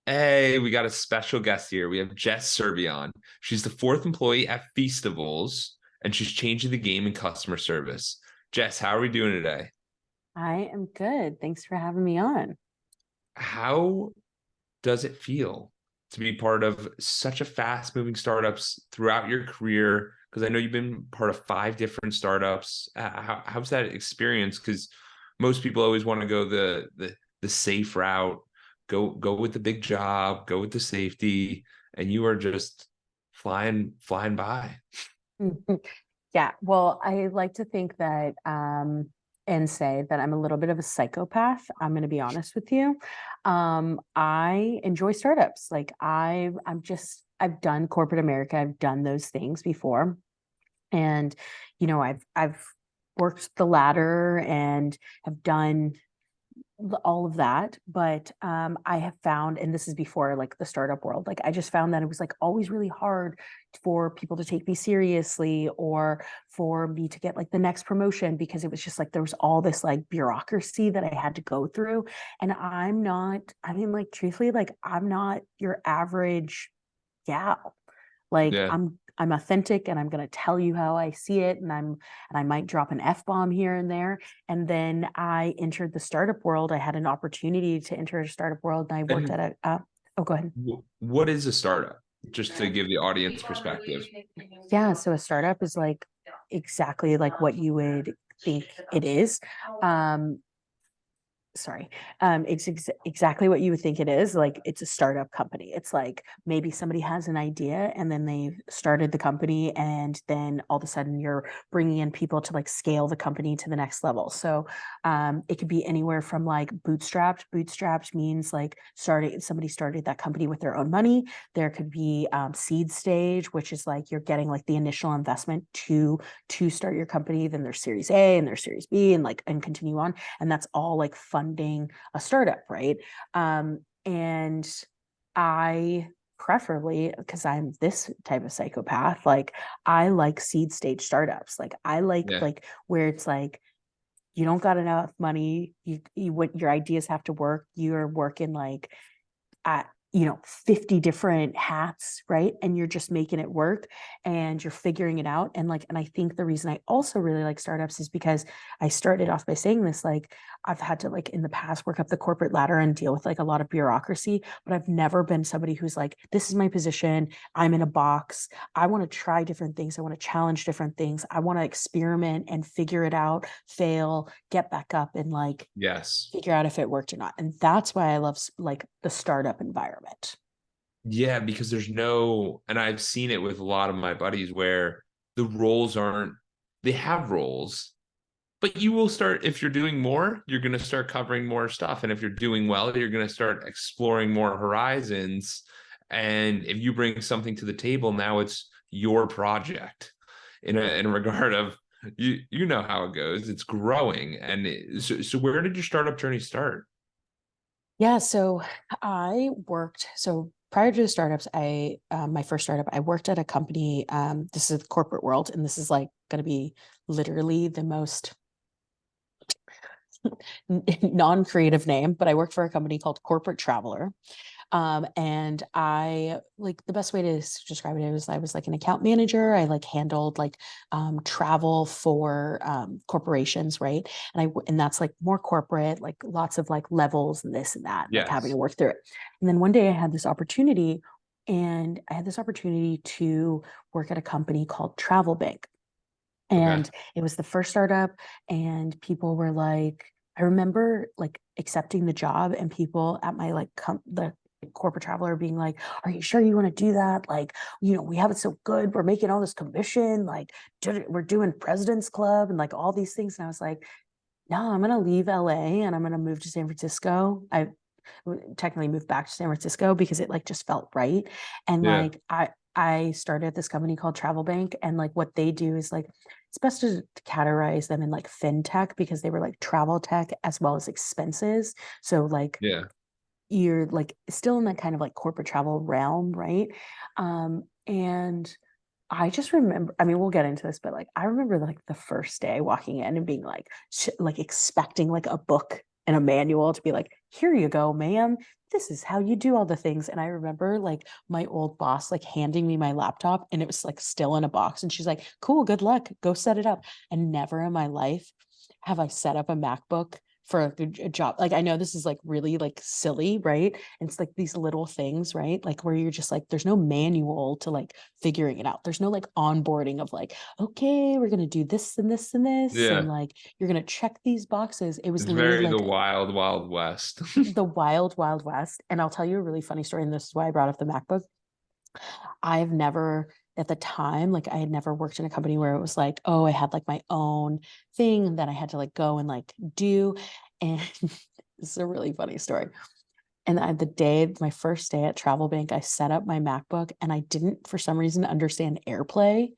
Hey, we got a special guest here. We have Jess Cervellon. She's the fourth employee at Feastables, and she's changing the game in customer service. Jess, how are we doing today? I am good. Thanks for having me on. How does it feel to be part of such a fast-moving startups throughout your career? Because I know you've been part of five different startups. How's that experience? Because most people always want to go the safe route, go with the big job, go with the safety, and you are just flying by. Yeah, well, I like to think that and say that I'm a little bit of a psychopath. I'm going to be honest with you. I enjoy startups. I've done corporate America. I've done those things before. And I've worked the ladder and have done all of that. But I have found, and this is before like the startup world, like I just found that it was like always really hard for people to take me seriously or for me to get like the next promotion, because it was just like there was all this like bureaucracy that I had to go through. And I mean, like truthfully, like I'm not your average gal. Like Yeah. I'm authentic and I'm going to tell you how I see it, and I might drop an F-bomb here and there. And then I entered the startup world. I had an opportunity to enter a startup world, and I worked And at a oh, go ahead. what is a startup? Just to give the audience perspective. Yeah, so a startup is like exactly like what you would think it is. Um, sorry, it's exactly what you would think it is. Like it's a startup company. It's like maybe somebody has an idea and then they started the company, and then all of a sudden you're bringing in people to like scale the company to the next level. So it could be anywhere from like bootstrapped means like somebody started that company with their own money. There could be seed stage, which is like you're getting like the initial investment to start your company. Then there's series A and there's series B, and continue on, and that's all like funding a startup, right? And I preferably, because I'm this type of psychopath, like I like seed stage startups. Like I Yeah. like where it's like you don't got enough money, you what your ideas have to work. You're working like at 50 different hats, right? And you're just making it work and you're figuring it out. And I think the reason I also really like startups is because I started off by saying this, like I've had to like in the past work up the corporate ladder and deal with like a lot of bureaucracy, but I've never been somebody who's like, this is my position, I'm in a box, I want to try different things, I want to challenge different things, I want to experiment and figure it out, fail, get back up, and like Yes. figure out if it worked or not. And that's why I love like the startup environment. Yeah, because there's no, and I've seen it with a lot of my buddies where the roles aren't, they have roles, but you will start, if you're doing more, you're going to start covering more stuff. And if you're doing well, you're going to start exploring more horizons. And if you bring something to the table, now it's your project in a regard of you know how it goes. It's growing. And so where did your startup journey start? Yeah, so I worked so prior to the startups, I my first startup, I worked at a company. This is the corporate world, and this is like going to be literally the most non-creative name, but I worked for a company called Corporate Traveler. And I like the best way to describe it was I was like an account manager. I like handled like travel for corporations, right? And that's like more corporate, like lots of like levels and this and that, like having Yes. to work through it. And then one day I had this opportunity to work at a company called Travel Bank. Okay. And it was the first startup, and people were like, I remember like accepting the job and people at my like the corporate traveler being like, are you sure you want to do that? Like, we have it so good. We're making all this commission. Like, we're doing President's Club and like all these things. And I was like, no, I'm going to leave LA and I'm going to move to San Francisco. I technically moved back to San Francisco because it like just felt right. And Yeah. like I started at this company called Travel Bank, and like what they do is like it's best to categorize them in like fintech, because they were like travel tech as well as expenses. So like Yeah. you're like still in that kind of like corporate travel realm, right? And I just remember, I mean, we'll get into this, but like I remember like the first day walking in and being like, like expecting like a book and a manual to be like, here you go, ma'am. This is how you do all the things. And I remember like my old boss like handing me my laptop and it was like still in a box. And she's like, cool, good luck. Go set it up. And never in my life have I set up a MacBook for a job. Like, I know this is like really like silly, right? And it's like these little things, right? Like where you're just like, there's no manual to like figuring it out. There's no like onboarding of like, okay, we're going to do this and this and this. And Yeah. like, you're going to check these boxes. It was It's literally very the like wild, wild west. the wild, wild west. And I'll tell you a really funny story. And this is why I brought up the MacBook. I've never, at the time, like I had never worked in a company where it was like, oh, I had like my own thing that I had to like go and like do. And this is a really funny story. And my first day at Travel Bank, I set up my MacBook and I didn't, for some reason, understand AirPlay.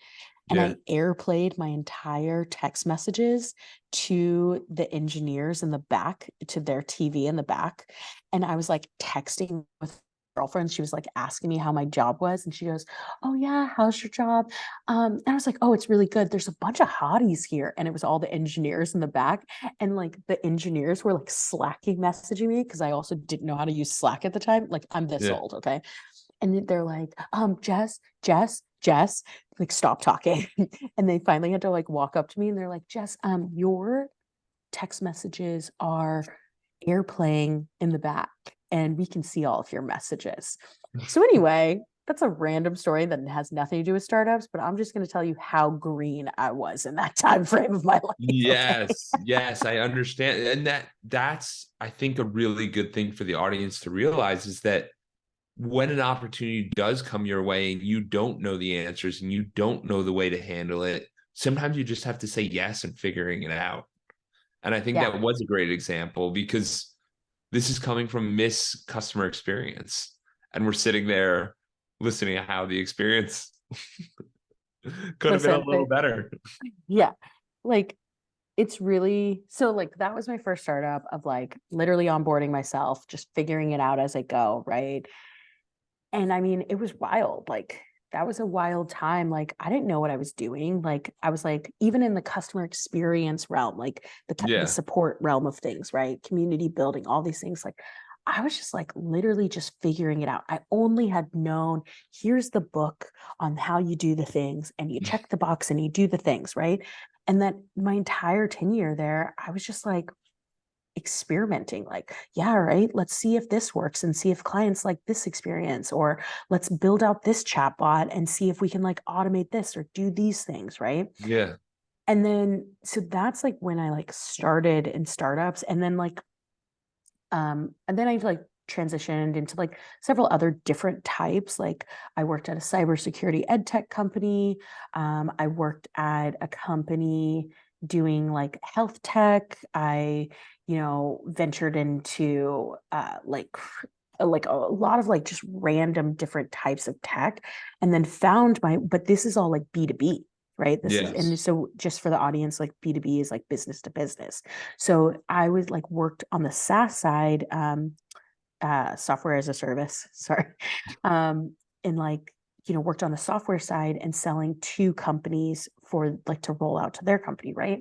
And Yeah. I AirPlayed my entire text messages to the engineers in the back, to their TV in the back. And I was like texting with girlfriend. She was like asking me how my job was. And she goes, oh yeah, how's your job? And I was like, oh, it's really good. There's a bunch of hotties here. And it was all the engineers in the back. And like the engineers were like slacking messaging me because I also didn't know how to use Slack at the time. Like I'm this Yeah. old, okay? And they're like, Jess, like stop talking. And they finally had to like walk up to me and they're like, Jess, your text messages are airplaying in the back and we can see all of your messages. So anyway, that's a random story that has nothing to do with startups, but I'm just going to tell you how green I was in that time frame of my life. Okay. Yes, yes, I understand. And that's I think a really good thing for the audience to realize is that when an opportunity does come your way and you don't know the answers and you don't know the way to handle it, sometimes you just have to say yes and figuring it out. And I think Yeah. that was a great example because this is coming from Miss Customer Experience. And we're sitting there listening to how the experience could have been a Listen, little better. yeah, like it's really so like that was my first startup of like literally onboarding myself, just figuring it out as I go, right? And I mean, it was wild. Like that was a wild time. Like I didn't know what I was doing. Like I was like, even in the customer experience realm, like the Yeah. support realm of things, right? Community building, all these things. Like I was just like literally just figuring it out. I only had known here's the book on how you do the things, and you check the box and you do the things, right? And that my entire tenure there, I was just like, experimenting like, yeah, right, let's see if this works and see if clients like this experience, or let's build out this chatbot and see if we can like automate this or do these things, right? Yeah. And then so that's like when I like started in startups, and then I like transitioned into like several other different types. Like I worked at a cybersecurity ed tech company. I worked at a company doing like health tech. I, ventured into like a lot of like just random different types of tech, and then found but this is all like B2B, right? This is, and Yes. so just for the audience, like B2B is like business to business. So I was like worked on the SaaS side, software as a service, sorry. And like, worked on the software side and selling to companies for like to roll out to their company, right?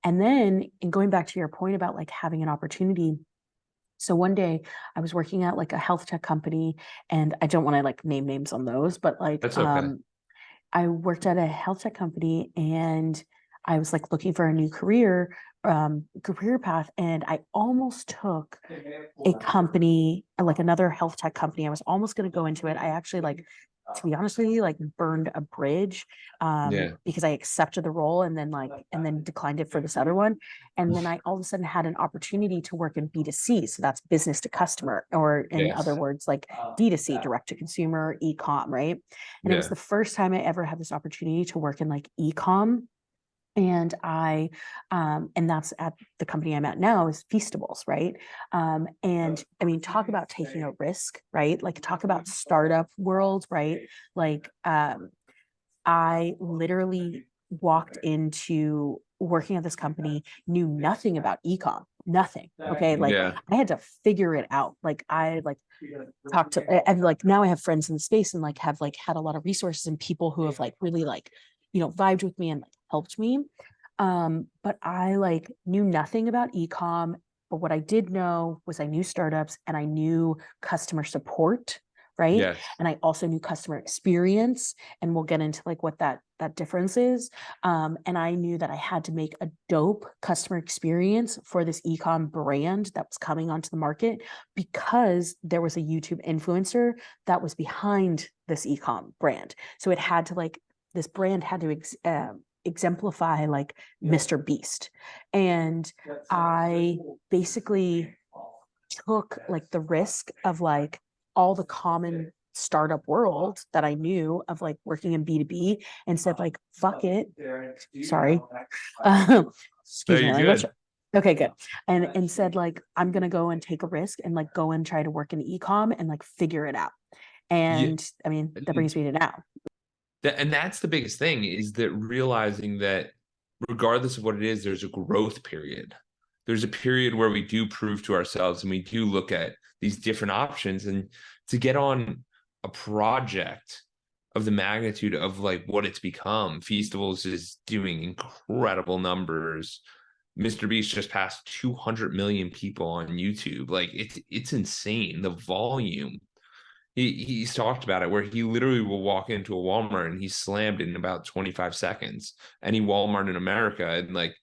And then in going back to your point about like having an opportunity. So one day I was working at like a health tech company, and I don't want to like name names on those, but like That's okay. I worked at a health tech company and I was like looking for a new career path. And I almost took a company, like another health tech company. I was almost going to go into it. I actually like, to be honest with you, like burned a bridge Yeah. because I accepted the role and then declined it for this other one. And then I all of a sudden had an opportunity to work in B2C. So that's business to customer, or in other Yes. words, like D2C, direct to consumer, e-com, right? And it was Yeah. the first time I ever had this opportunity to work in like e-com. And and that's at the company I'm at now is Feastables, right? And I mean, talk about taking a risk, right? Like talk about startup world, right? Like, I literally walked into working at this company, knew nothing about ecom, nothing. Okay. Like Yeah. I had to figure it out. Like I like talked to, and like now I have friends in the space and like have like had a lot of resources and people who have like really like, vibed with me and like helped me. But I like knew nothing about ecom. But what I did know was I knew startups and I knew customer support, right? Yes. And I also knew customer experience, and we'll get into like what that difference is. And I knew that I had to make a dope customer experience for this e-com brand that was coming onto the market, because there was a YouTube influencer that was behind this e-com brand. So it had to like, this brand had to exemplify like Mr. Beast. And I basically took like the risk of like all the common startup world that I knew of like working in B2B, and said like, fuck it. Sorry. No, Excuse my you're language. good. Okay, good. And said like, I'm gonna go and take a risk and like go and try to work in e-com and like figure it out. Yeah. And I mean, that brings me to now. And that's the biggest thing, is that realizing that regardless of what it is, there's a growth period. There's a period where we do prove to ourselves and we do look at these different options. And to get on a project of the magnitude of like what it's become, Feastables is doing incredible numbers. Mr. Beast just passed 200 million people on YouTube. Like it's insane, the volume. He's talked about it, where he literally will walk into a Walmart and he's slammed in about 25 seconds. Any Walmart in America, and like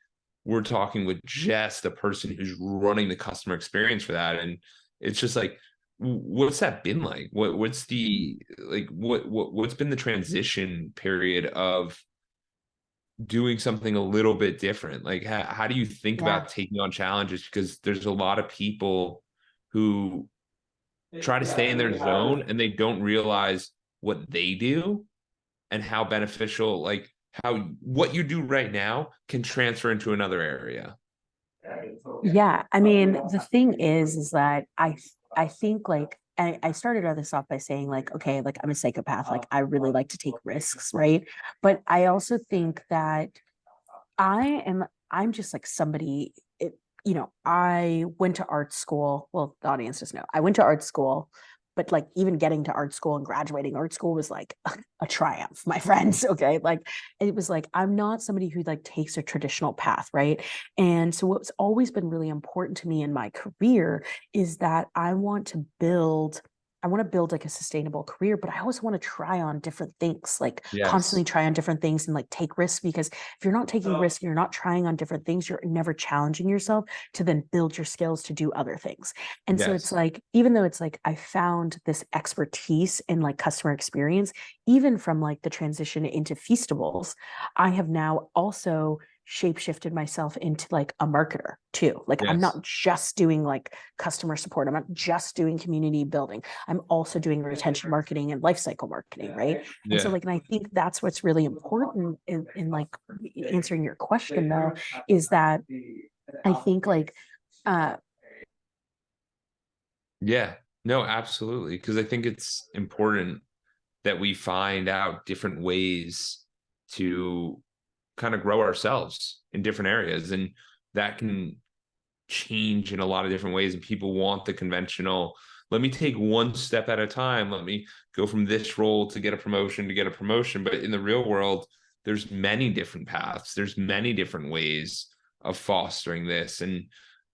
we're talking with Jess, the person who's running the customer experience for that, and it's just like, what's that been like? What's the like what's been the transition period of doing something a little bit different? Like how do you think Yeah. about taking on challenges? Because there's a lot of people who try to stay in their zone and they don't realize what they do and how beneficial, like how what you do right now can transfer into another area. Yeah, I mean, the thing is that I think like I started this off by saying like, okay, like I'm a psychopath, like I really like to take risks, right? But I also think that I'm just like somebody, I went to art school. Well, the audience doesn't know. I went to art school, but like even getting to art school and graduating art school was like a triumph, my friends. Okay. Like it was like, I'm not somebody who like takes a traditional path, right? And so what's always been really important to me in my career is that I want to build like a sustainable career, but I always want to try on different things, like constantly Yes. try on different things and like take risks, because if you're not taking risks, you're not trying on different things, you're never challenging yourself to then build your skills to do other things. And so it's Yes. like, even though it's like I found this expertise in like customer experience, even from like the transition into Feastables, I have now also shapeshifted myself into like a marketer too. Like I'm Yes. not just doing like customer support. I'm not just doing community building. I'm also doing retention marketing and lifecycle marketing, right? And so Yeah. like, and I think that's what's really important in like answering your question though, is that I think like uh Yeah. No, absolutely. Because I think it's important that we find out different ways to kind of grow ourselves in different areas. And that can change in a lot of different ways. And people want the conventional, let me take one step at a time, let me go from this role to get a promotion to get a promotion. But in the real world, there's many different paths, there's many different ways of fostering this and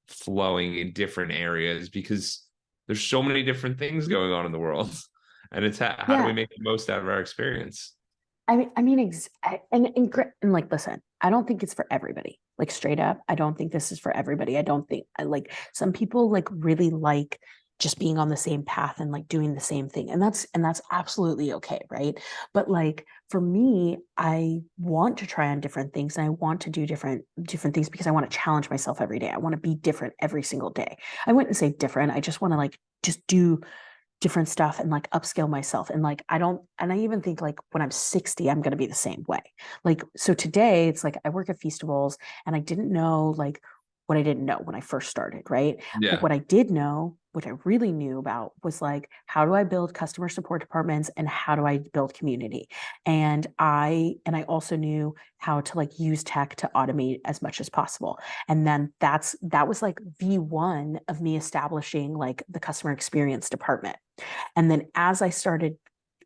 flowing in different areas, because there's so many different things going on in the world. And it's how do we yeah, make the most out of our experience? and like, listen, I don't think it's for everybody. Like straight up, I don't think this is for everybody. I don't think I like some people like really like just being on the same path and like doing the same thing. And that's absolutely okay, right? But like for me, I want to try on different things and I want to do different things because I want to challenge myself every day. I want to be different every single day. I wouldn't say different. I just want to like just do different stuff and like upskill myself. And like, I even think like when I'm 60, I'm going to be the same way. Like, so today it's like I work at Feastables and I didn't know like what I didn't know when I first started. Right. But Yeah. what I did know, what I really knew about was like, how do I build customer support departments and how do I build community? And I also knew how to like use tech to automate as much as possible. And then that was like V1 of me establishing like the customer experience department. And then as I started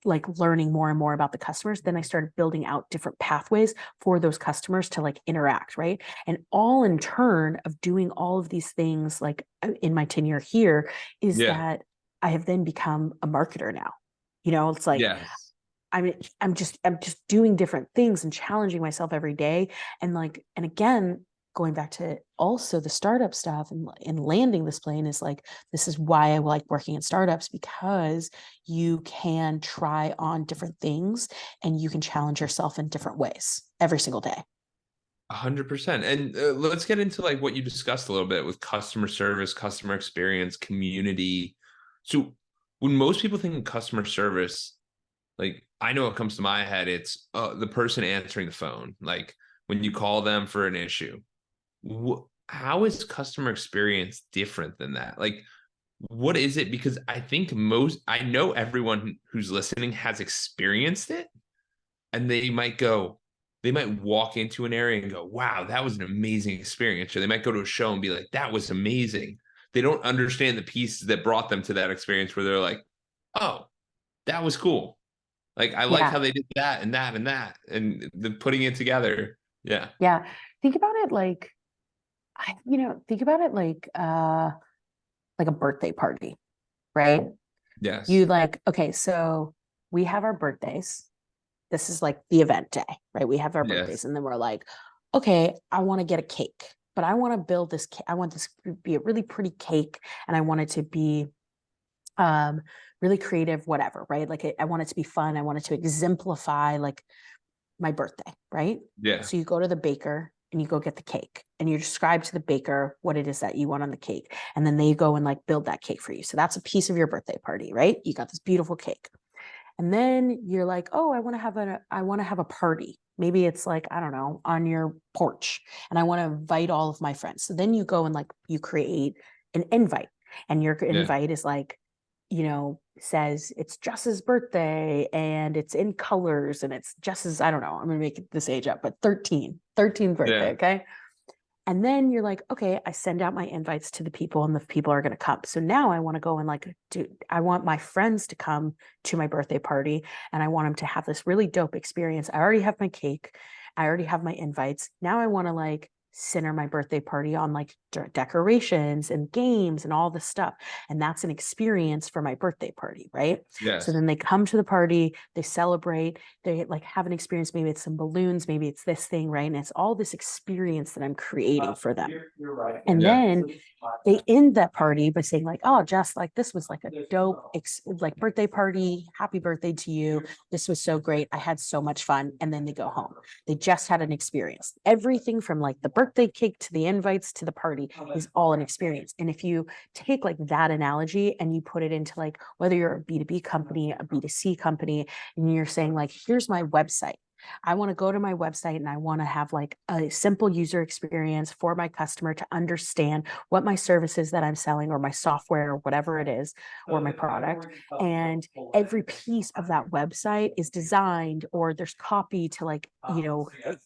like learning more and more about the customers, then I started building out different pathways for those customers to like interact, right? And all in turn of doing all of these things like in my tenure here is Yeah. that I have then become a marketer now. You know, it's like Yes. I'm just doing different things and challenging myself every day. And like, and again, going back to also the startup stuff and landing this plane is like, this is why I like working in startups, because you can try on different things and you can challenge yourself in different ways every single day. 100%. And let's get into like what you discussed a little bit with customer service, customer experience, community. So when most people think of customer service, like I know what comes to my head, it's the person answering the phone. Like when you call them for an issue. How is customer experience different than that? Like, what is it? Because I know everyone who's listening has experienced it, and they might walk into an area and go, wow, that was an amazing experience. Or they might go to a show and be like, that was amazing. They don't understand the pieces that brought them to that experience where they're like, oh, that was cool. Like, I like Yeah. how they did that and that and that and the putting it together. Yeah. Yeah. Think about it like, think about it like a birthday party, right? You Yes. like, okay, so we have our birthdays. This is like the event day, right? We have our birthdays, Yes. and then we're like, okay, I want to get a cake, but I want to build this. I want this to be a really pretty cake, and I want it to be um, really creative, whatever, right? Like I want it to be fun. I want it to exemplify like my birthday, right? Yeah. So you go to the baker and you go get the cake and you describe to the baker what it is that you want on the cake. And then they go and like build that cake for you. So that's a piece of your birthday party, right? You got this beautiful cake. And then you're like, oh, I want to have a party. Maybe it's like, I don't know, on your porch. And I want to invite all of my friends. So then you go and like you create an invite. And your Yeah. invite is like, says it's Jess's birthday and it's in colors and it's Jess's, I don't know, I'm gonna make this age up, but 13th birthday. Yeah. Okay. And then you're like, okay, I send out my invites to the people and the people are going to come. So now I want to go and like, I want my friends to come to my birthday party and I want them to have this really dope experience. I already have my cake. I already have my invites. Now I want to like center my birthday party on like decorations and games and all this stuff. And that's an experience for my birthday party, right? So Yes. then they come to the party, they celebrate, they like have an experience. Maybe it's some balloons, maybe it's this thing, right? And it's all this experience that I'm creating for them. You're right. And Yeah. then they end that party by saying like, oh, Jess, like this was like a dope like birthday party. Happy birthday to you. This was so great. I had so much fun. And then they go home. They just had an experience. Everything from like the birthday cake to the invites to the party is all an experience. And if you take like that analogy and you put it into like whether you're a B2B company, a B2C company, and you're saying like, here's my website. I want to go to my website and I want to have like a simple user experience for my customer to understand what my service is that I'm selling or my software or whatever it is or my product. And every piece of that website is designed or there's copy to like,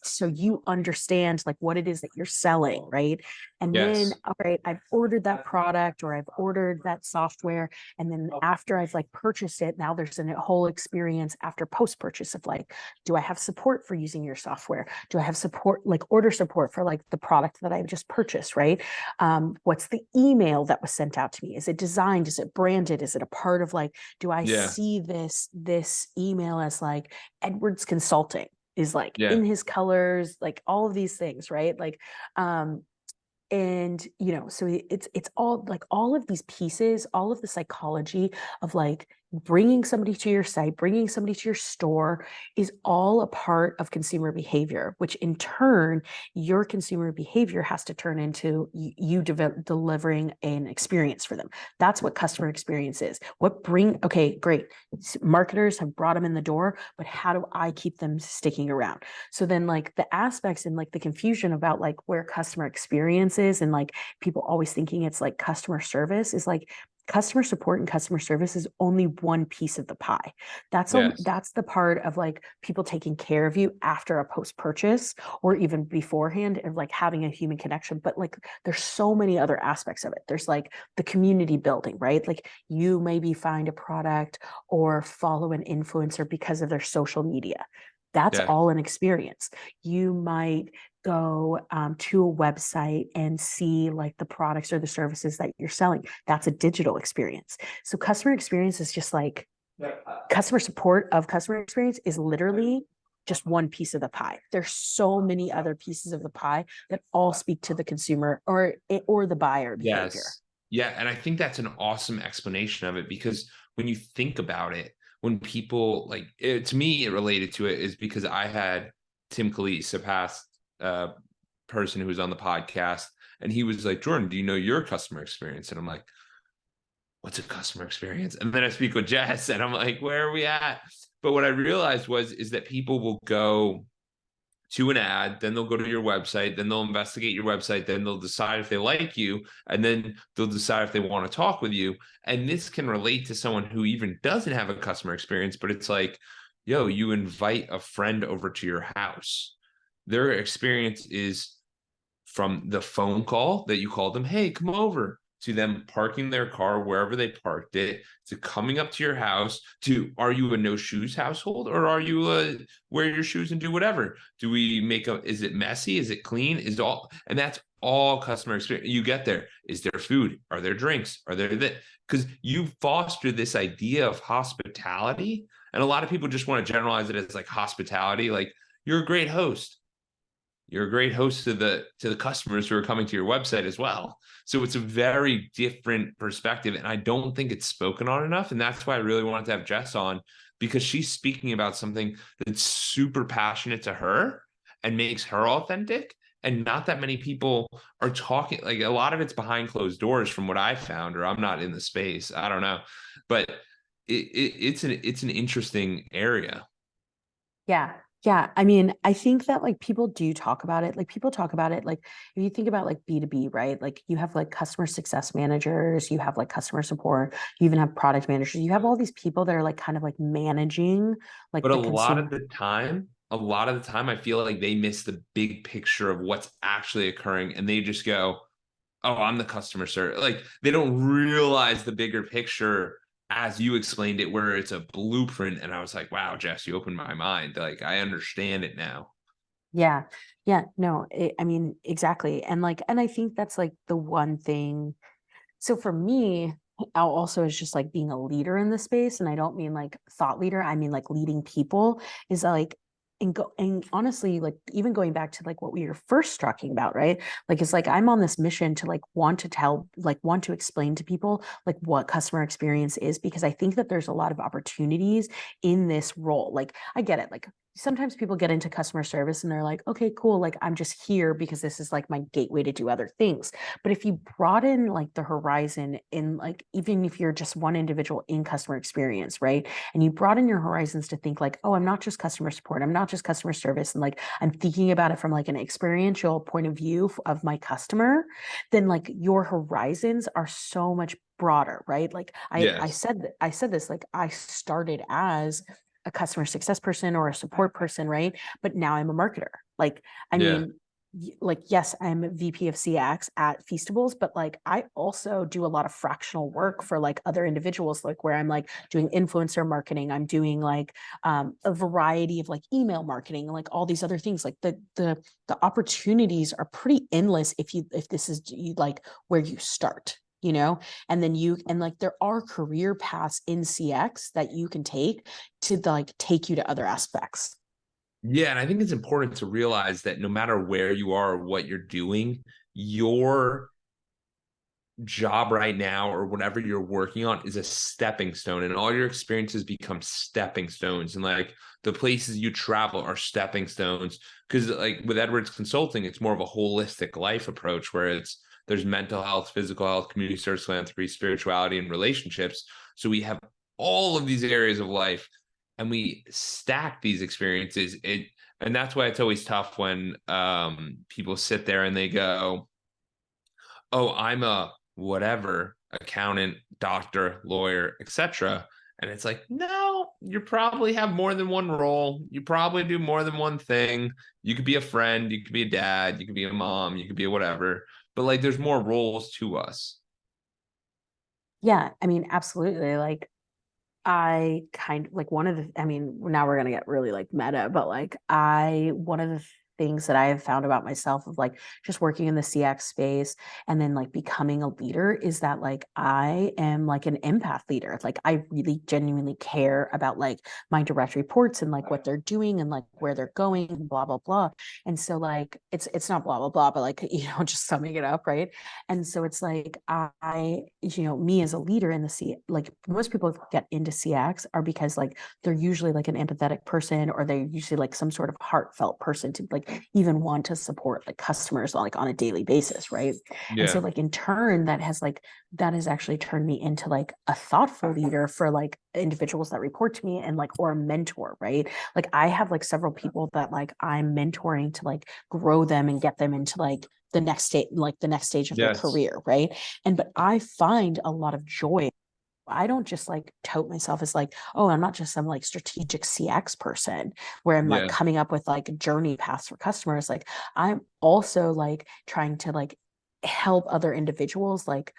so you understand like what it is that you're selling, right? And then, Yes. all right, I've ordered that product or I've ordered that software. And then after I've like purchased it, now there's a whole experience after post purchase of like, do I have support for using your software? Do I have support, like order support for like the product that I've just purchased, right? What's the email that was sent out to me? Is it designed? Is it branded? Is it a part of like, do I Yeah. see this email as like Edwards Consulting is like Yeah. in his colors, like all of these things, right? Like, and so it's all like all of these pieces, all of the psychology of like bringing somebody to your site, bringing somebody to your store is all a part of consumer behavior, which in turn your consumer behavior has to turn into you delivering an experience for them. That's what customer experience is. Okay, great, marketers have brought them in the door, but how do I keep them sticking around? So then like the aspects and like the confusion about like where customer experience is and like people always thinking it's like customer service is like customer support and customer service is only one piece of the pie. That's Yes. that's the part of like people taking care of you after a post purchase or even beforehand, of like having a human connection. But like there's so many other aspects of it. There's like the community building, right? Like you maybe find a product or follow an influencer because of their social media. That's Yeah. all an experience. You might go to a website and see like the products or the services that you're selling. That's a digital experience. So customer experience is just like customer support of customer experience is literally just one piece of the pie. There's so many other pieces of the pie that all speak to the consumer or the buyer behavior. Yes. Yeah, and I think that's an awesome explanation of it because when you think about it, when people like it, to me, it related to it is because I had Tim Calise, a past uh, person who was on the podcast, and he was like, Jordan, do you know your customer experience? And I'm like, what's a customer experience? And then I speak with Jess, and I'm like, where are we at? But what I realized was is that people will go to an ad, then they'll go to your website, then they'll investigate your website, then they'll decide if they like you, and then they'll decide if they want to talk with you. And this can relate to someone who even doesn't have a customer experience, but it's like, yo, you invite a friend over to your house. Their experience is from the phone call that you called them, hey, come over, to them parking their car wherever they parked it, to coming up to your house, to are you a no shoes household or are you a wear your shoes and do whatever? Do we make a, is it messy? Is it clean? Is it all, and that's all customer experience. You get there. Is there food? Are there drinks? Are there that? Because you foster this idea of hospitality. And a lot of people just want to generalize it as like hospitality. Like you're a great host, you're a great host to the customers who are coming to your website as well. So it's a very different perspective, and I don't think it's spoken on enough. And that's why I really wanted to have Jess on, because she's speaking about something that's super passionate to her and makes her authentic. And not that many people are talking, like a lot of it's behind closed doors from what I found, or I'm not in the space. I don't know. But it's an interesting area. Yeah. Yeah. I mean, I think that like people do talk about it. Like people talk about it. Like if you think about like B2B, right? Like you have like customer success managers, you have like customer support, you even have product managers, you have all these people that are like kind of like managing like But the consumer. a lot of the time, I feel like they miss the big picture of what's actually occurring, and they just go, "Oh, I'm the customer service." Like they don't realize the bigger picture as you explained it, where it's a blueprint. And I was like, "Wow, Jess, you opened my mind. Like I understand it now." Yeah. Yeah. No, I mean, exactly. And like, and I think that's like the one thing. So for me, also is just like being a leader in the space. And I don't mean like thought leader, I mean like leading people is like, and honestly, like even going back to like what we were first talking about, right? Like it's like I'm on this mission to like want to tell, like want to explain to people like what customer experience is, because I think that there's a lot of opportunities in this role. Like I get it, like sometimes people get into customer service and they're like, okay, cool, like I'm just here because this is like my gateway to do other things. But if you broaden like the horizon in like, even if you're just one individual in customer experience, right? And you broaden your horizons to think like, oh, I'm not just customer support, I'm not just customer service. And like, I'm thinking about it from like an experiential point of view of my customer, then like your horizons are so much broader, right? Like Yes. I said this, like I started as a customer success person or a support person, right? But now I'm a marketer. Like, I Yeah. mean, like yes, I'm a VP of CX at Feastables, but like I also do a lot of fractional work for like other individuals, like where I'm like doing influencer marketing, I'm doing like a variety of like email marketing, like all these other things. Like the opportunities are pretty endless if this is like where you start, you know. And then you, and like there are career paths in CX that you can take to like take you to other aspects. Yeah, and I think it's important to realize that no matter where you are or what you're doing, your job right now or whatever you're working on is a stepping stone, and all your experiences become stepping stones, and like the places you travel are stepping stones. Because like with Edwards Consulting, it's more of a holistic life approach where it's there's mental health, physical health, community service, philanthropy, spirituality, and relationships. So we have all of these areas of life, and we stack these experiences. It And that's why it's always tough when people sit there and they go, oh, I'm a whatever. accountant, doctor, lawyer, etc. And it's like, no, you probably have more than one role. You probably do more than one thing. You could be a friend, you could be a dad, you could be a mom, you could be a whatever. But like there's more roles to us. Yeah, I mean, absolutely. Like I kind of like one of the, I mean, now we're gonna get really like meta, but like one of the things that I have found about myself of like just working in the CX space and then like becoming a leader is that like I am like an empath leader. Like I really genuinely care about like my direct reports and like what they're doing and like where they're going and blah blah blah. And so like it's not blah blah blah, but like just summing it up, right? And so it's like me as a leader in the C, like most people get into CX are because like they're usually like an empathetic person or they're usually like some sort of heartfelt person to like even want to support like customers like on a daily basis, right? And so Yeah. like in turn that has actually turned me into like a thoughtful leader for like individuals that report to me and like or a mentor, right? Like I have like several people that like I'm mentoring to like grow them and get them into like the next stage of their Yes. career, right? And but I find a lot of joy. I don't just like tout myself as like, oh, I'm not just some like strategic CX person where I'm like Yeah. coming up with like journey paths for customers. Like I'm also like trying to like help other individuals like,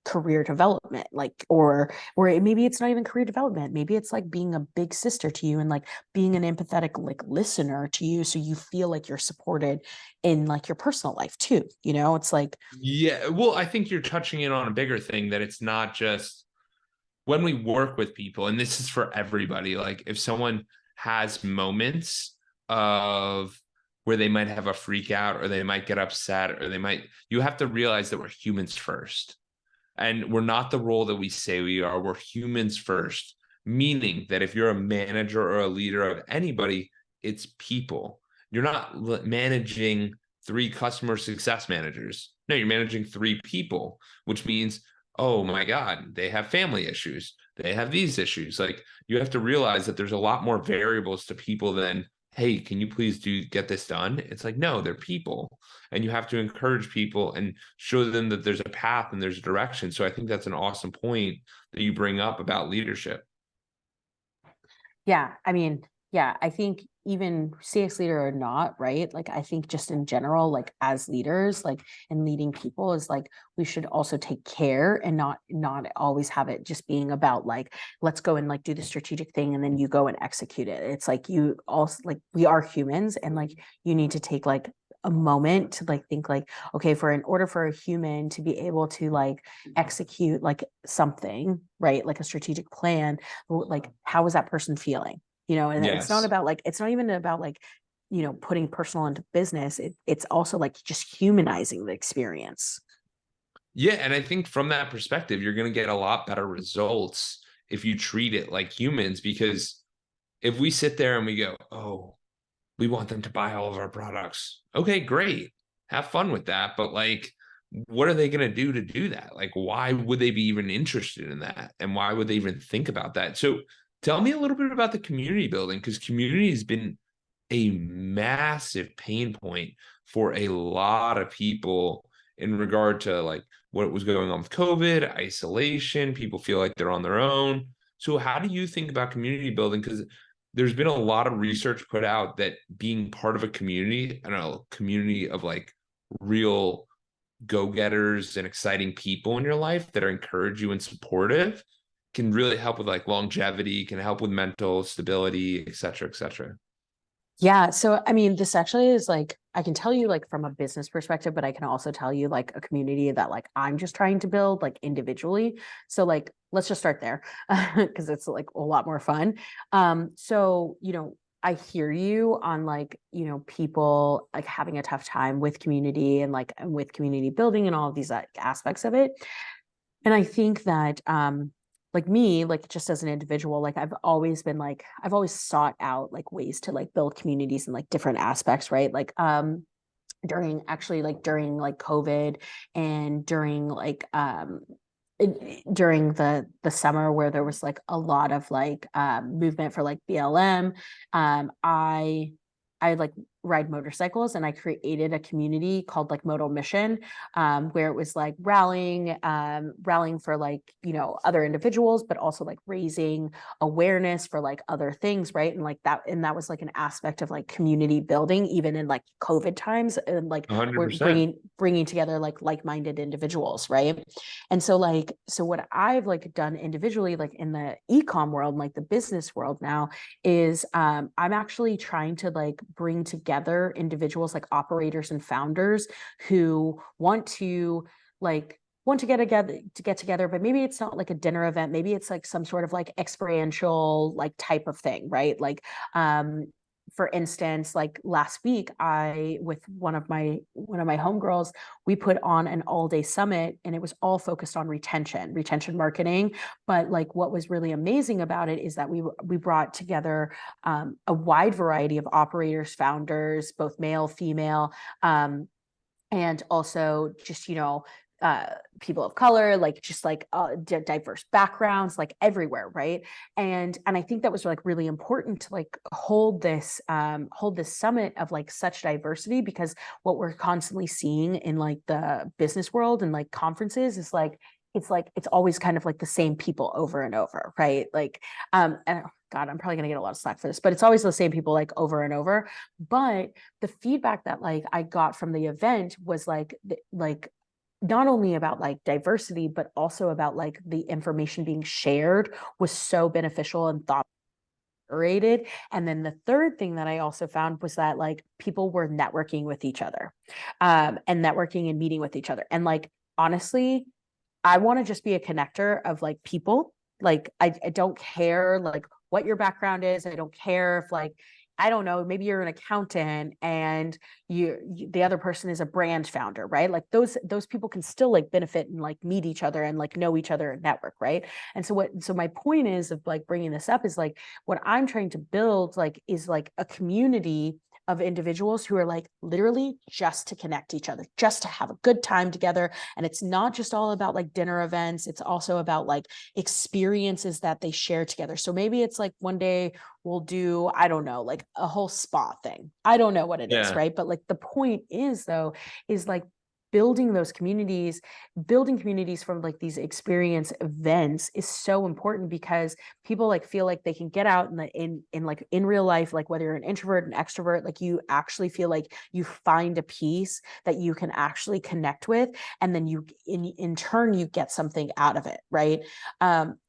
career development, like or maybe it's not even career development. Maybe it's like being a big sister to you and like being an empathetic like listener to you so you feel like you're supported in like your personal life too. It's like Yeah. Well, I think you're touching in on a bigger thing that it's not just when we work with people, and this is for everybody, like if someone has moments of where they might have a freak out or they might get upset or you have to realize that we're humans first. And we're not the role that we say we are. We're humans first, meaning that if you're a manager or a leader of anybody, it's people. You're not managing three customer success managers. No, you're managing three people, which means, oh my God, they have family issues. They have these issues. Like you have to realize that there's a lot more variables to people than, hey, can you please get this done? It's like, no, they're people. And you have to encourage people and show them that there's a path and there's a direction. So I think that's an awesome point that you bring up about leadership. yeah, I mean, yeah, I think even CX leader or not, right? Like, I think just in general, like as leaders, like and leading people is like we should also take care and not always have it just being about like let's go and like do the strategic thing and then you go and execute it. It's like you also like we are humans and like you need to take like a moment to like think like okay for in order for a human to be able to like execute like something right like a strategic plan like how is that person feeling and it's not Yes. about like it's not even about like putting personal into business it's also like just humanizing the experience. Yeah. And I think from that perspective, you're going to get a lot better results if you treat it like humans. Because if we sit there and we go, oh, we want them to buy all of our products. Okay, great. Have fun with that. But like, what are they going to do that? Like, why would they be even interested in that? And why would they even think about that? So tell me a little bit about the community building because community has been a massive pain point for a lot of people in regard to like what was going on with COVID, isolation, people feel like they're on their own. So how do you think about community building? Because there's been a lot of research put out that being part of a community, I don't know, community of like real go-getters and exciting people in your life that are encourage you and supportive can really help with like longevity, can help with mental stability, et cetera, et cetera. Yeah. So, I mean, this actually is like, I can tell you like from a business perspective, but I can also tell you like a community that like I'm just trying to build like individually. So, like, let's just start there because it's like a lot more fun. So, I hear you on like, people like having a tough time with community and like with community building and all of these like, aspects of it. And I think that like me, like just as an individual, like I've always been like I've always sought out like ways to like build communities in like different aspects, right? Like during like COVID and during the summer where there was like a lot of like movement for like BLM. I like ride motorcycles, and I created a community called like Modal Mission, where it was like rallying for like, you know, other individuals, but also like raising awareness for like other things, right? And that was like an aspect of like community building, even in like COVID times, and like we're 100%. bringing together like-minded individuals, right? And so like, so what I've like done individually, like in the e-com world, like the business world now, is I'm actually trying to like bring together individuals like operators and founders who want to get together, but maybe it's not like a dinner event, maybe it's like some sort of like experiential like type of thing, right? Like for instance, like last week, I with one of my homegirls, we put on an all-day summit, and it was all focused on retention marketing. But like what was really amazing about it is that we brought together a wide variety of operators, founders, both male, female, and also just, you know, people of color, like just like diverse backgrounds, like everywhere, right? And I think that was like really important to like hold this summit of like such diversity, because what we're constantly seeing in like the business world and like conferences is like it's always kind of like the same people over and over, right? Like and God, I'm probably gonna get a lot of slack for this, but it's always the same people like over and over. But the feedback that like I got from the event was like not only about like diversity, but also about like the information being shared was so beneficial and thought rated. And then the third thing that I also found was that like people were networking with each other, and networking and meeting with each other. And like honestly, I want to just be a connector of like people. Like I don't care like what your background is. I don't care if like, I don't know, maybe you're an accountant and the other person is a brand founder, right? Like those people can still like benefit and like meet each other and like know each other and network, right? And so my point is of like bringing this up is like what I'm trying to build like is like a community of individuals who are like literally just to connect each other, just to have a good time together. And it's not just all about like dinner events, it's also about like experiences that they share together. So maybe it's like one day we'll do, I don't know, like a whole spa thing. I don't know what it is, Yeah. right? But like the point is though, is like building those communities, building communities from like these experience events is so important, because people like feel like they can get out in like in real life, like whether you're an introvert, an extrovert, like you actually feel like you find a piece that you can actually connect with, and then you in turn you get something out of it, right?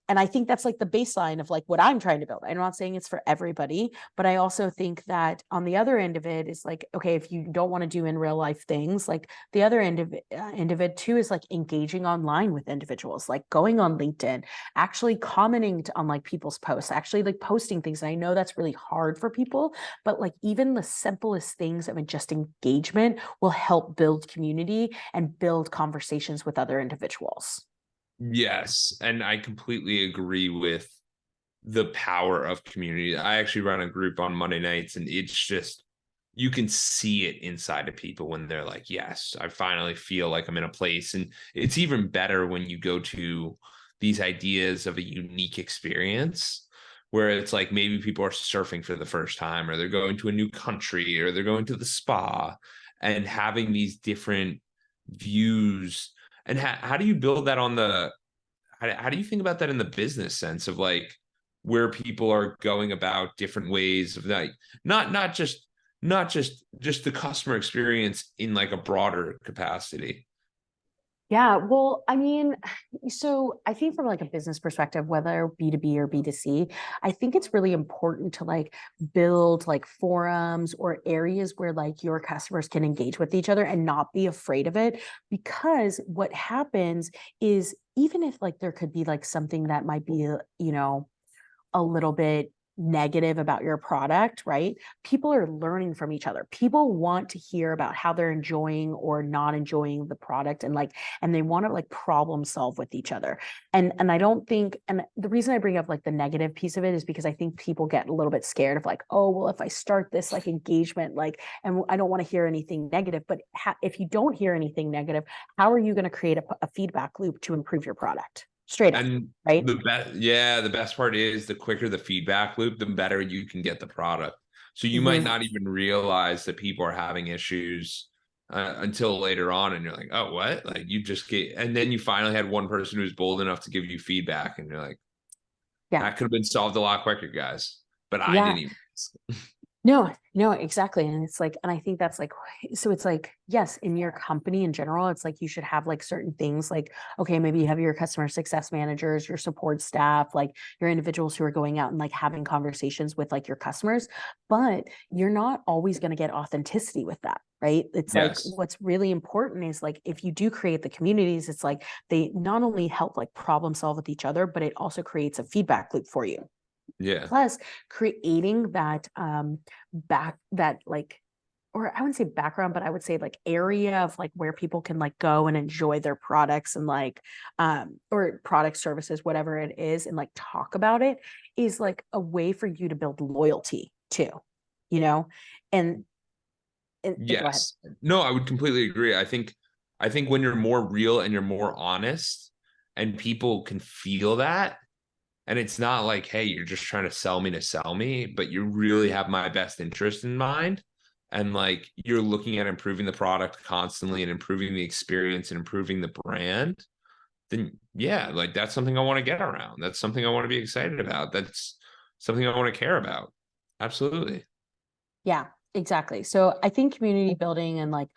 And I think that's like the baseline of like what I'm trying to build. I'm not saying it's for everybody, but I also think that on the other end of it is like, okay, if you don't want to do in real life things, like the other end of it too is like engaging online with individuals, like going on LinkedIn, actually commenting on like people's posts, actually like posting things. And I know that's really hard for people, but like even the simplest things of just engagement will help build community and build conversations with other individuals. Yes. And I completely agree with the power of community. I actually run a group on Monday nights, and it's just, you can see it inside of people when they're like, yes, I finally feel like I'm in a place. And it's even better when you go to these ideas of a unique experience where it's like maybe people are surfing for the first time, or they're going to a new country, or they're going to the spa, and having these different views. And how do you build that on the, how do you think about that in the business sense of like where people are going about different ways of like not just the customer experience in like a broader capacity? Yeah, well, I mean, so I think from like a business perspective, whether B2B or B2C, I think it's really important to like build like forums or areas where like your customers can engage with each other and not be afraid of it. Because what happens is even if like there could be like something that might be, you know, a little bit negative about your product, right? People are learning from each other. People want to hear about how they're enjoying or not enjoying the product, and like, and they want to like problem solve with each other. And I don't think, and the reason I bring up like the negative piece of it is because I think people get a little bit scared of like, oh, well, if I start this like engagement, like, and I don't want to hear anything negative, but if you don't hear anything negative, how are you going to create a feedback loop to improve your product? Straight up, And right? the best part is the quicker the feedback loop, the better you can get the product. So you might not even realize that people are having issues until later on, and you're like, oh, what? Like you just get, and then you finally had one person who's bold enough to give you feedback, and you're like, Yeah. that could have been solved a lot quicker, guys. But I Yeah. didn't even. No, no, exactly. And it's like, and I think that's like, so it's like, yes, in your company in general, it's like you should have like certain things like, okay, maybe you have your customer success managers, your support staff, like your individuals who are going out and like having conversations with like your customers, but you're not always going to get authenticity with that. Right. It's like Yes. what's really important is like if you do create the communities, it's like they not only help like problem solve with each other, but it also creates a feedback loop for you. Yeah. Plus creating that back that like, or I wouldn't say background, but I would say like area of like where people can like go and enjoy their products and like or product services, whatever it is, and like talk about it is like a way for you to build loyalty too, you know. And go ahead. Yes. No, I would completely agree. I think when you're more real and you're more honest and people can feel that, and it's not like, hey, you're just trying to sell me, but you really have my best interest in mind. And like you're looking at improving the product constantly and improving the experience and improving the brand, then yeah, like that's something I want to get around. That's something I want to be excited about. That's something I want to care about. Absolutely. Yeah, exactly. So I think community building and like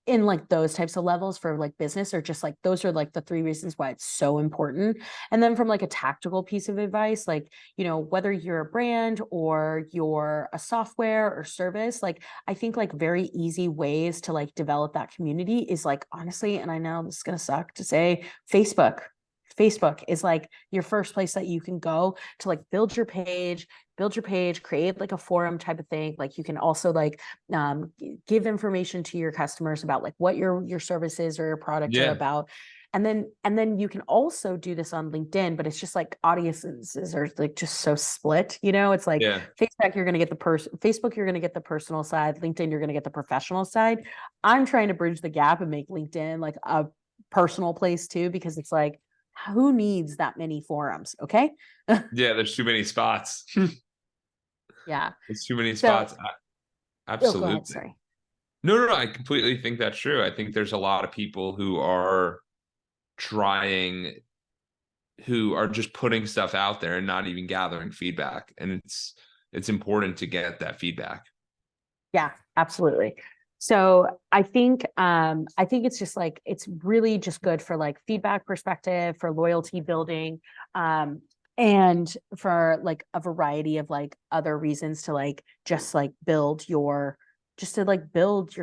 in like those types of levels for like business are just like those are like the three reasons why it's so important. And then from like a tactical piece of advice, like, you know, whether you're a brand or you're a software or service, like I think like very easy ways to like develop that community is like honestly, and I know this is gonna suck to say, Facebook is like your first place that you can go to like build your page, create like a forum type of thing. Like you can also like give information to your customers about like what your services or your product are Yeah. about. And then you can also do this on LinkedIn, but it's just like audiences are like just so split, you know. It's like Yeah. Facebook, you're gonna get the Facebook, you're gonna get the personal side, LinkedIn, you're gonna get the professional side. I'm trying to bridge the gap and make LinkedIn like a personal place too, because it's like, who needs that many forums? Okay. Yeah. There's too many spots. Yeah. There's too many So, spots. oh, go ahead. Absolutely. Sorry. No, no, no. I completely think that's true. I think there's a lot of people who are trying, who are just putting stuff out there and not even gathering feedback. And it's important to get that feedback. Yeah, absolutely. So I think it's just like it's really just good for like feedback perspective, for loyalty building, and for like a variety of like other reasons to like just like build your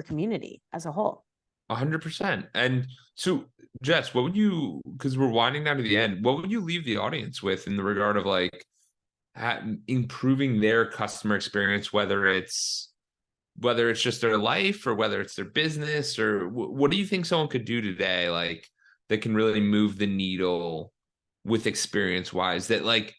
community as a whole. 100%. And so, Jess, what would you, because we're winding down to the end, what would you leave the audience with in the regard of like improving their customer experience, whether it's just their life or whether it's their business, or what do you think someone could do today, like that can really move the needle with experience wise, that like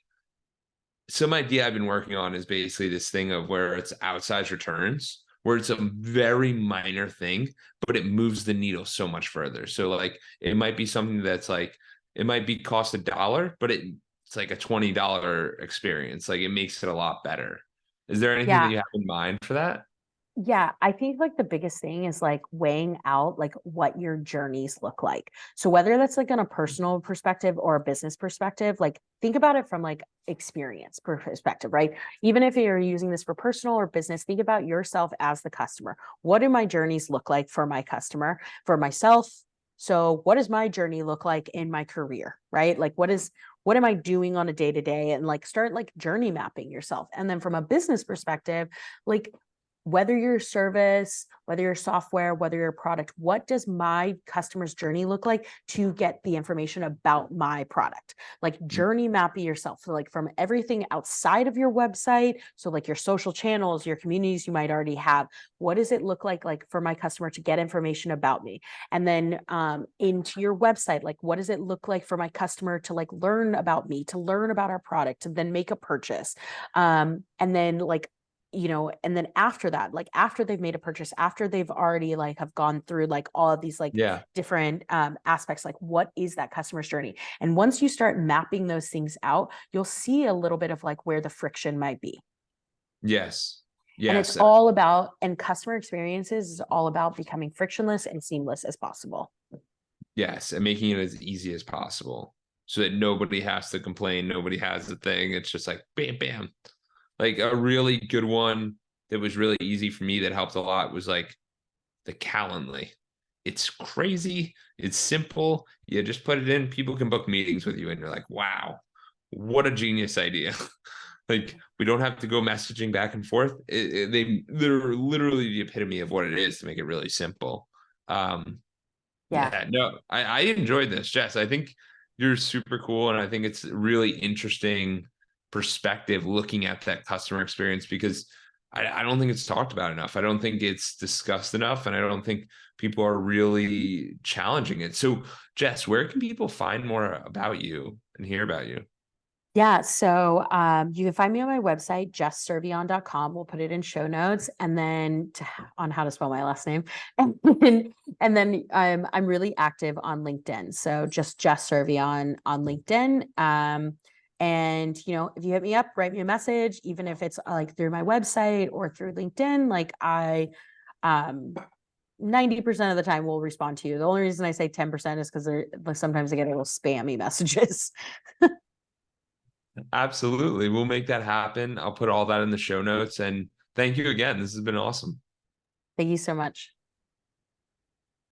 some idea I've been working on is basically this thing of where it's outsized returns, where it's a very minor thing, but it moves the needle so much further. So like it might be something that's like it might be cost $1, but it's like a $20 experience. Like it makes it a lot better. Is there anything that Yeah, you have in mind for that? yeah, I think like the biggest thing is like weighing out like what your journeys look like. So whether that's like on a personal perspective or a business perspective, like think about it from like experience perspective, right? Even if you're using this for personal or business, think about yourself as the customer. What do my journeys look like for my customer, for myself? So what does my journey look like in my career, right? Like what am I doing on a day to day, and like start like journey mapping yourself. And then from a business perspective, like whether you're a service, whether you're software, whether you're a product, what does my customer's journey look like to get the information about my product? Like journey map yourself. So like from everything outside of your website, so like your social channels, your communities you might already have, what does it look like for my customer to get information about me? And then into your website, like what does it look like for my customer to like learn about me, to learn about our product, to then make a purchase? And then like, you know, and then after that, like after they've made a purchase, after they've already like have gone through like all of these like Yeah. different aspects, like what is that customer's journey? And once you start mapping those things out, you'll see a little bit of like where the friction might be. Yes. And it's Yes. all about, and customer experiences is all about becoming frictionless and seamless as possible. Yes. And making it as easy as possible so that nobody has to complain. Nobody has the thing. It's just like bam, bam. Like a really good one that was really easy for me that helped a lot was like the Calendly. It's crazy. It's simple. You just put it in. People can book meetings with you, and you're like, wow, what a genius idea. Like we don't have to go messaging back and forth. They're literally the epitome of what it is to make it really simple. Um, Yeah. yeah, no, I enjoyed this, Jess. I think you're super cool, and I think it's really interesting perspective looking at that customer experience because I don't think it's talked about enough. I don't think it's discussed enough, and I don't think people are really challenging it. So, Jess, where can people find more about you and hear about you? Yeah. So you can find me on my website, jesscervellon.com. We'll put it in show notes and then on how to spell my last name. And then I'm really active on LinkedIn. So just Jess Cervellon on LinkedIn. And if you hit me up, write me a message, even if it's like through my website or through LinkedIn, like I 90% of the time will respond to you. The only reason I say 10% is because sometimes I get a little spammy messages. Absolutely. We'll make that happen. I'll put all that in the show notes. And thank you again. This has been awesome. Thank you so much.